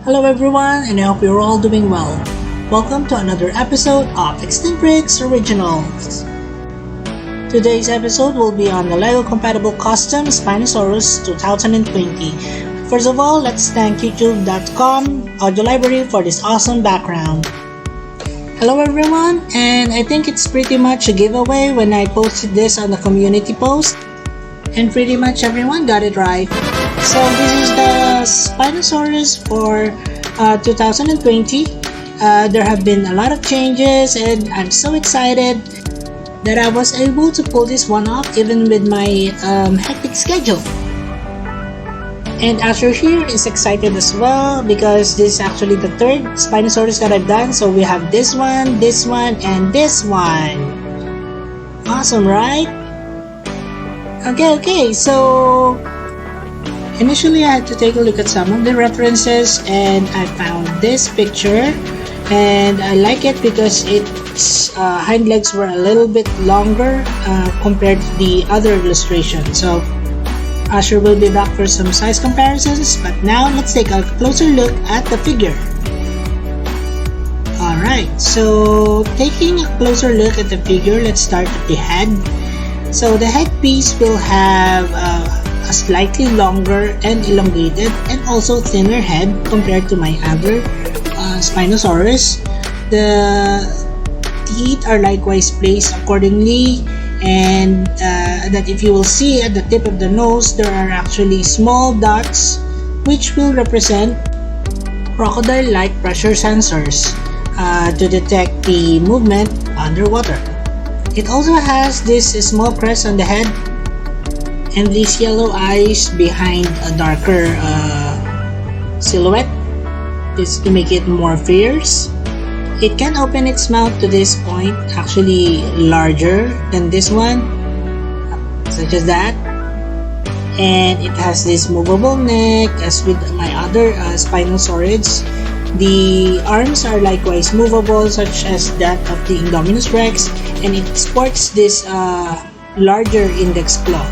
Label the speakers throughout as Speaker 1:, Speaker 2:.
Speaker 1: Hello everyone, and I hope you're all doing well. Welcome to another episode of Extinct Bricks Originals. Today's episode will be on the LEGO compatible custom Spinosaurus 2020. First of all, let's thank youtube.com audio library for this awesome background. Hello everyone, and I think it's pretty much a giveaway when I posted this on the community post, and pretty much everyone got it right. So this is the Spinosaurus for 2020. There have been a lot of changes, and I'm so excited that I was able to pull this one off even with my hectic schedule. And Asher here is excited as well because this is actually the third Spinosaurus that I've done. So we have this one, and this one. Awesome, right? Okay, so initially I had to take a look at some of the references, and I found this picture, and I like it because its hind legs were a little bit longer compared to the other illustration. So Asher will be back for some size comparisons, but now let's take a closer look at the figure. Alright, so taking a closer look at the figure, let's start with the head. So the headpiece will have a slightly longer and elongated and also thinner head compared to my other Spinosaurus. The teeth are likewise placed accordingly, and that if you will see at the tip of the nose, there are actually small dots which will represent crocodile-like pressure sensors to detect the movement underwater. It also has this small crest on the head and these yellow eyes behind a darker silhouette. This to make it more fierce. It can open its mouth to this point, actually larger than this one, such as that. And it has this movable neck as with my other Spinosaurids. The arms are likewise movable, such as that of the Indominus Rex, and it sports this larger index claw.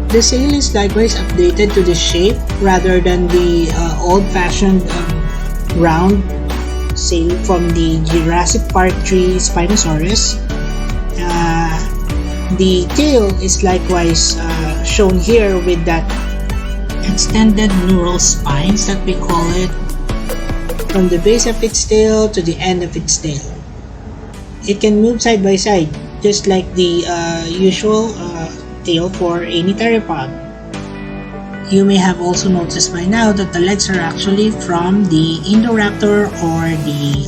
Speaker 1: The sail is likewise updated to the shape rather than the old-fashioned round sail from the Jurassic Park 3 Spinosaurus. The tail is likewise shown here with that extended neural spines that we call it, from the base of its tail to the end of its tail. It can move side by side, just like the usual tail for any theropod. You may have also noticed by now that the legs are actually from the Indoraptor or the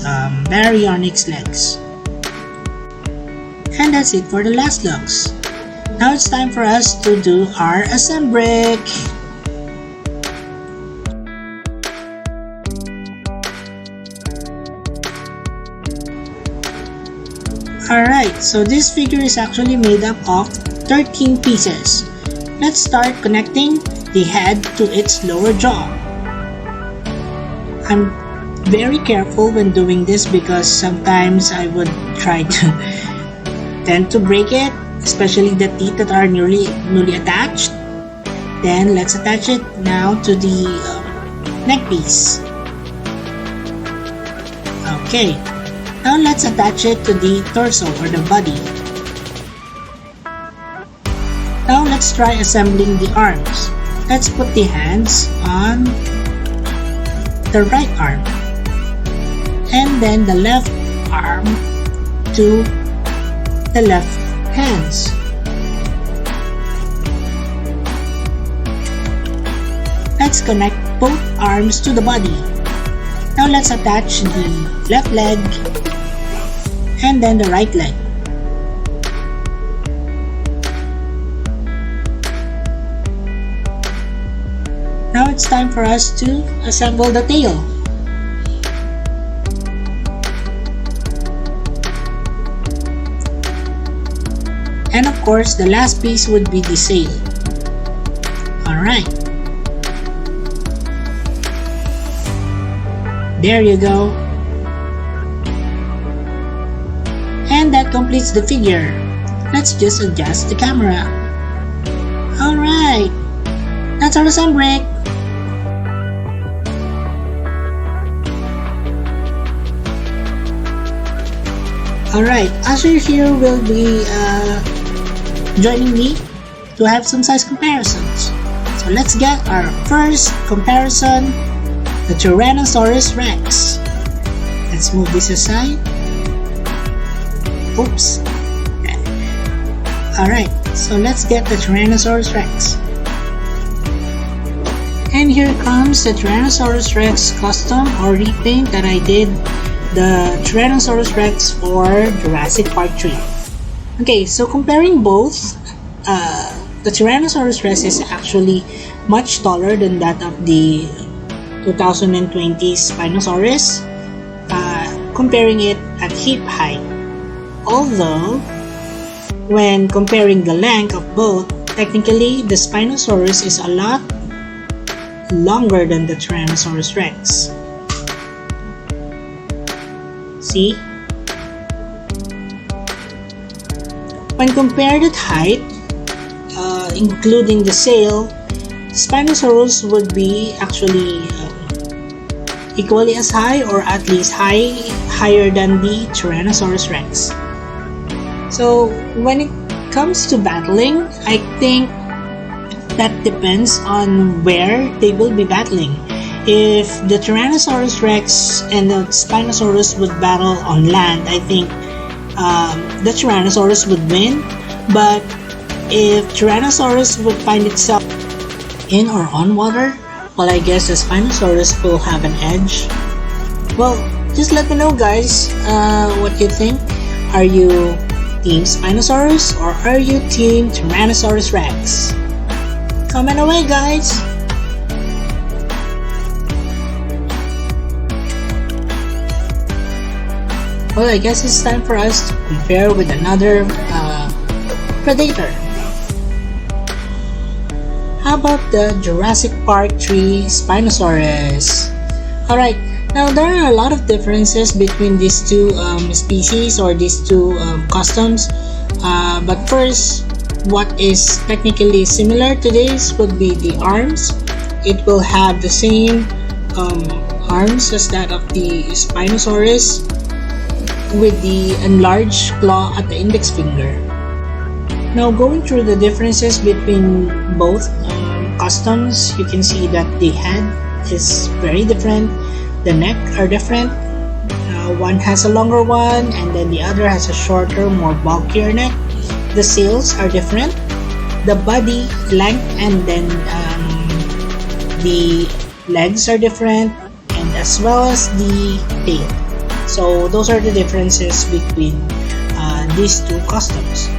Speaker 1: Baryonyx legs. And that's it for the last looks. Now it's time for us to do our assemblic. Alright, so this figure is actually made up of 13 pieces. Let's start connecting the head to its lower jaw. I'm very careful when doing this because sometimes I would try to tend to break it, especially the teeth that are newly attached. Then let's attach it now to the neck piece. Okay. Now let's attach it to the torso or the body. Now let's try assembling the arms. Let's put the hands on the right arm and then the left arm to the left hands. Let's connect both arms to the body. Now let's attach the left leg and then the right leg. Now it's time for us to assemble the tail. And of course, the last piece would be the sail. Alright. There you go. And that completes the figure. Let's just adjust the camera. Alright. That's our assemblic. Alright, Asher here will be joining me to have some size comparisons. So let's get our first comparison, the Tyrannosaurus Rex. Let's move this aside. Oops. Okay. Alright, so let's get the Tyrannosaurus Rex. And here comes the Tyrannosaurus Rex custom or repaint that I did the Tyrannosaurus Rex for Jurassic Park 3. Okay, so comparing both, the Tyrannosaurus Rex is actually much taller than that of the 2020 Spinosaurus, comparing it at hip height. Although, when comparing the length of both, technically the Spinosaurus is a lot longer than the Tyrannosaurus Rex. See? When compared at height, including the sail, Spinosaurus would be actually equally as high or at least higher than the Tyrannosaurus Rex. So when it comes to battling, I think that depends on where they will be battling. If the Tyrannosaurus Rex and the Spinosaurus would battle on land, I think the Tyrannosaurus would win. But if Tyrannosaurus would find itself in or on water, well, I guess the Spinosaurus will have an edge. Well, just let me know, guys, what you think. Are you Team Spinosaurus or are you Team Tyrannosaurus Rex? Comment away, guys! Well, I guess it's time for us to compare with another predator. How about the Jurassic Park 3 Spinosaurus? Alright, now there are a lot of differences between these two species or these two customs. But first, what is technically similar to this would be the arms. It will have the same arms as that of the Spinosaurus, with the enlarged claw at the index finger. Now, going through the differences between both customs, you can see that the head is very different, the neck are different. One has a longer one and then the other has a shorter, more bulkier neck. The sails are different, the body length and then the legs are different, and as well as the tail. So those are the differences between these two customs.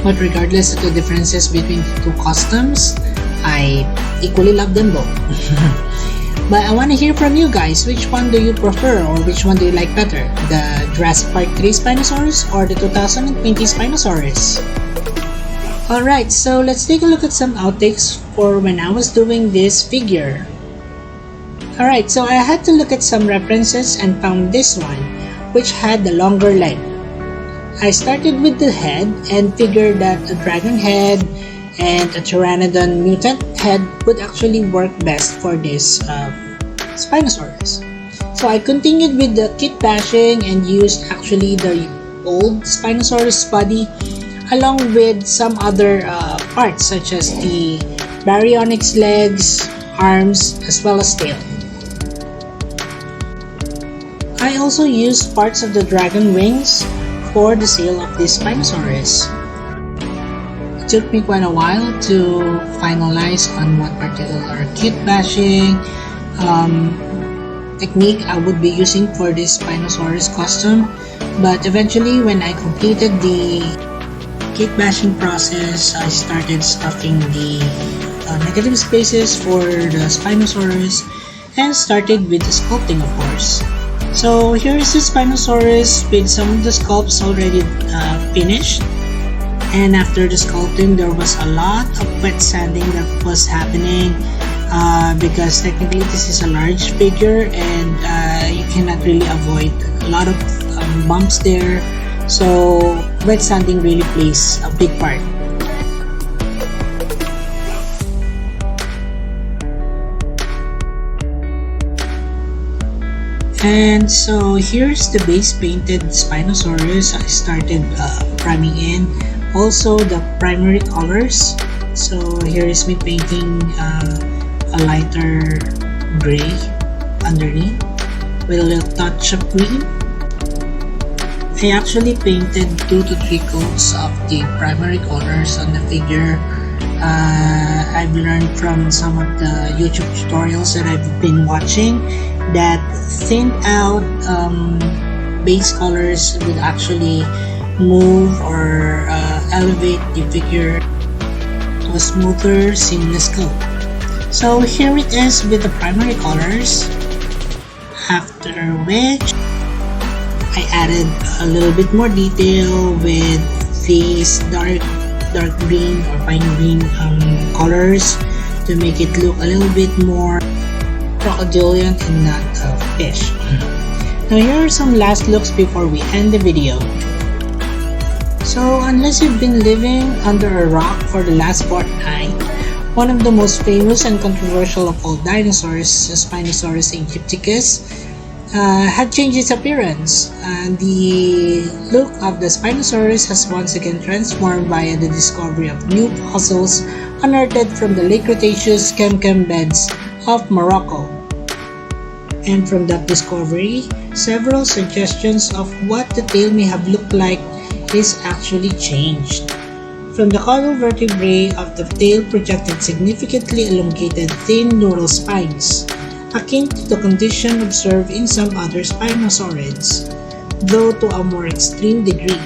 Speaker 1: But regardless of the differences between the two customs, I equally love them both. But I want to hear from you guys, which one do you prefer or which one do you like better? The Jurassic Park 3 Spinosaurus or the 2020 Spinosaurus? Alright, so let's take a look at some outtakes for when I was doing this figure. Alright, so I had to look at some references and found this one, which had the longer leg. I started with the head and figured that a dragon head and a pteranodon mutant head would actually work best for this Spinosaurus. So I continued with the kit bashing and used actually the old Spinosaurus body along with some other parts such as the baryonyx legs, arms, as well as tail. I also used parts of the dragon wings for the sail of this Spinosaurus. It took me quite a while to finalize on what particular kit bashing technique I would be using for this Spinosaurus custom, but eventually when I completed the kit bashing process, I started stuffing the negative spaces for the Spinosaurus and started with the sculpting, of course. So here is the Spinosaurus with some of the sculpts already finished, and after the sculpting there was a lot of wet sanding that was happening because technically this is a large figure and you cannot really avoid a lot of bumps there, so wet sanding really plays a big part. And so here's the base painted Spinosaurus. I started priming in. Also the primary colors. So here is me painting a lighter gray underneath with a little touch of green. I actually painted 2 to 3 coats of the primary colors on the figure. I've learned from some of the YouTube tutorials that I've been watching that thinned out base colors would actually move or elevate the figure to a smoother, seamless coat. So here it is with the primary colors, after which I added a little bit more detail with these dark green or pine green colors to make it look a little bit more crocodilian and not fish. Now here are some last looks before we end the video. So unless you've been living under a rock for the last fortnight, one of the most famous and controversial of all dinosaurs, Spinosaurus aegypticus, had changed its appearance. The look of the Spinosaurus has once again transformed via the discovery of new fossils unearthed from the late Cretaceous Kem beds of Morocco. And from that discovery, several suggestions of what the tail may have looked like is actually changed. From the caudal vertebrae of the tail projected significantly elongated thin neural spines, akin to the condition observed in some other spinosaurids, though to a more extreme degree.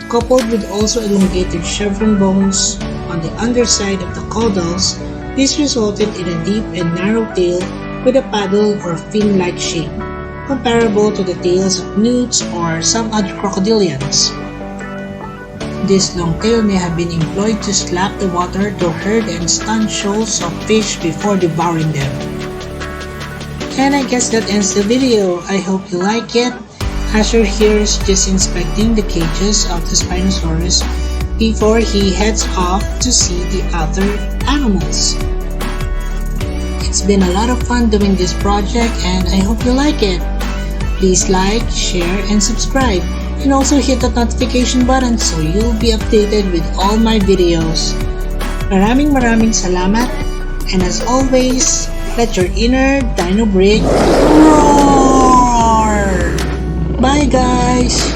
Speaker 1: Coupled with also elongated chevron bones on the underside of the caudals, this resulted in a deep and narrow tail with a paddle or fin-like shape, comparable to the tails of newts or some other crocodilians. This long tail may have been employed to slap the water to herd and stun shoals of fish before devouring them. And I guess that ends the video. I hope you like it. Asher here is just inspecting the cages of the Spinosaurus before he heads off to see the other animals. It's been a lot of fun doing this project and I hope you like it. Please like, share, and subscribe. And also hit that notification button so you'll be updated with all my videos. Maraming salamat. And as always, let your inner dino breed roar! Bye guys!